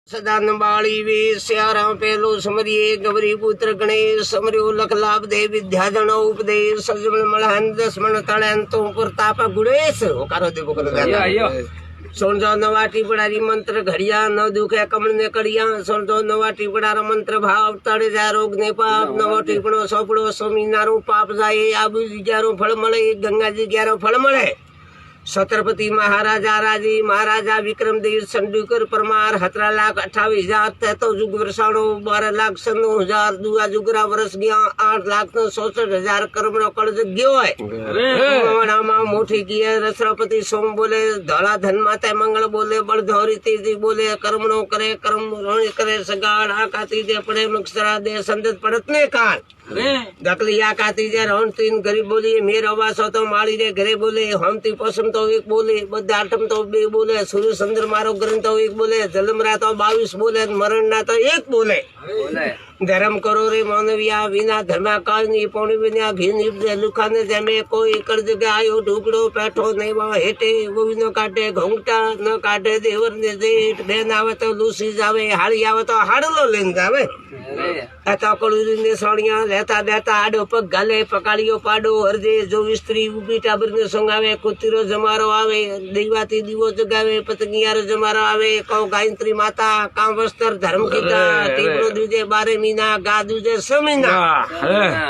सदान बाड़ी वे स्यारा पेलो समरिये गौरी पुत्र गणेश समरियो लख लाभ दे विद्या जन उपदेश सजमन मलहन दसमन तड़न तो प्रताप गुणेश होकारो देवो कर सुन जो नवाटी पड़ारी मंत्र घड़िया न दुखे कमल ने कड़िया सुन जो नवाटी पड़ारा मंत्र भाव तड़े जा रोग ने पाप नवाटी पड़ो सोपड़ो सोमीनारो पाप जाए आबू जी ग्यारो फल मळे गंगा जी ग्यारो फल मळे छत्रपति महाराजा राजी महाराजा विक्रमदेव संडूकर परमार 17,28,000 तो जुग वर्षाणो 12,96,000 दुआ जुगरा वर्ष गया 8,66,000 कर्म नो कल गयो है मोटी की है राष्ट्रपति सोम बोले धोला धन माता मंगल बोले बड़धौरी तीजी बोले कर्म नो करे कर्म रोणी करे सगाड़ आका तीजे पड़े मुक्सरा दे संदत पड़तने कान दकली आका तीजे रोन तीन गरीब बोली मेरा वासो तो माली रे घरे बोले हमती पसम तो एक बोले बद्दा आटम तो बे बोले सूर्य चंद्र मारो ग्रंथ तो एक बोले जलमरा तो 22 बोले मरण ना तो एक बोले धर्म करो रे मानविया विना धर्मा काज नहीं पौनी बिना भी निपजे लुखाने जमे कोई कर जगह आयो ढुकड़ो बैठो नहीं वहाँ हेटे वो भी न काटे घोंगटा न काटे देवर ने जेठ बेन आवे तो लूसी जावे हाड़ी आवे तो हाड़लो लेन जावे ऐसा कलूरी ने सोनिया रहता रहता आडो पग गाले पकाड़ियो पाडो हरजे जो स्त्री उबी टाबर ने संगावे कुतीरो जमारो आवे दीवाती दीवो जगावे पतंगियारो जमारो आवे कौ गायत्री माता कां वस्त्र धर्म कीता टीपड़ो दूजे 12 महीना गा दूजे 6 महीना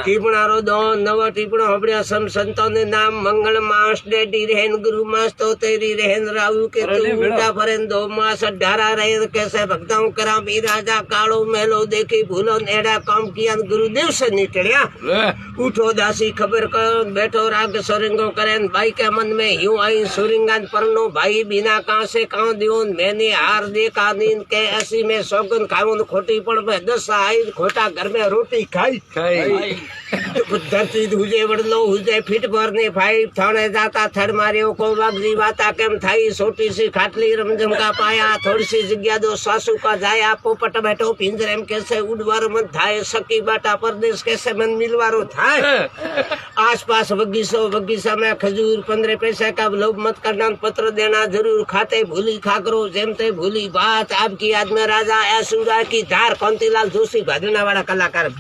टीपणारो दो नव टीपणो हबड़िया सम संतो ने नाम मंगल मास डेडी रहन गुरु मास तो तेरी रहन राहु के तू उल्टा फरेन 2 मास 18 रहे कैसे भक्ताओं करा भी राजा कालो मेलो देखे भूलो एड़ा काम किया गुरुदेव से निकलिया उठो दासी खबर कर बैठो राग सोरिंगो करेन भाई के मन में यूं आई सोरिंगान परनो भाई बिना कहां से कहां दियो मैंने हार देखा नींद के ऐसी में सौगन खाऊं खोटी पड़ में 10 आई खोटा घर में रोटी खाई धरती हुजे वडलो हुजे फिट भरने भाई थाने जाता थड़ मारियो को बागजी वाता केम थाई छोटी सी खाटली रमझम का पाया थोड़ी सी जग्या दो सासू का जाया पोपट बैठो पिंजरे में कैसे उड़वारो मन थाय सकी बाटा परदेश कैसे मन मिलवारो थाय आसपास बगीचा में खजूर 15 पैसे का लोभ मत करना पत्र देना जरूर खाते भूली खाकरो जेमते भूली बात आपकी याद में राजा ऐसुरा की धार कांतिलाल जोशी भादना वाला कलाकार